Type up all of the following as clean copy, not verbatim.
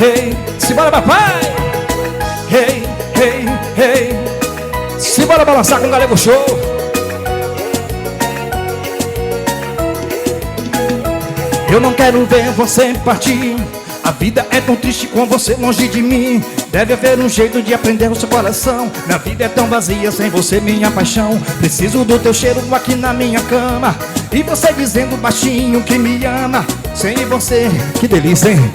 hey, simbora papai. Hey, hey, hey, simbora balançar com o Galego Show. Eu não quero ver você partir. A vida é tão triste com você longe de mim. Deve haver um jeito de aprender o seu coração. Minha vida é tão vazia sem você, minha paixão. Preciso do teu cheiro aqui na minha cama. E você dizendo baixinho que me ama. Sem você, que delícia, hein?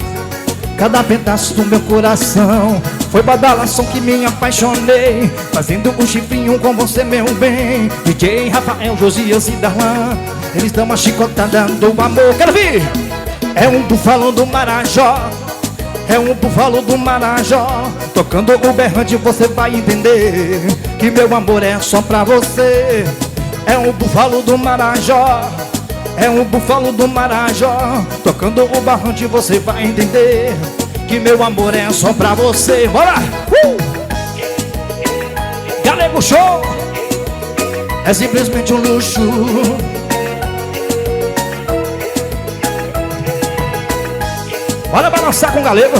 Cada pedaço do meu coração foi badalação que me apaixonei. Fazendo um chifrinho com você, meu bem. DJ Rafael, Josias e Darlan, eles dão uma chicotada do amor. Quero vir! É um búfalo do Marajó, é um búfalo do Marajó. Tocando o berrante você vai entender que meu amor é só pra você. É um búfalo do Marajó, é um búfalo do Marajó. Tocando o berrante você vai entender que meu amor é só pra você. Bora! Galego Show é simplesmente um luxo. Bora balançar com o Galego.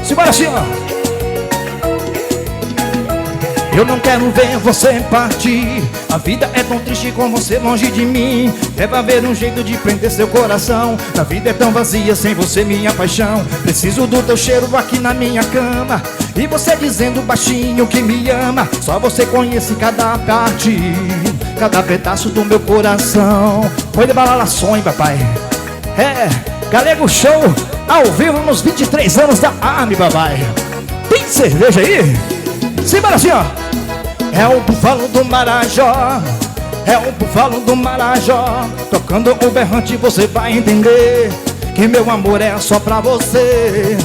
Simbora assim, ó. Eu não quero ver você partir. A vida é tão triste com você longe de mim. Deve haver um jeito de prender seu coração. A vida é tão vazia sem você, minha paixão. Preciso do teu cheiro aqui na minha cama. E você dizendo baixinho que me ama. Só você conhece cada parte, cada pedaço do meu coração. Foi de balalações, papai. É, Galego Show ao vivo nos 23 anos da AME, papai. Tem cerveja aí? Simbora assim, ó. É o búfalo do Marajó, é o búfalo do Marajó. Tocando o berrante você vai entender que meu amor é só pra você.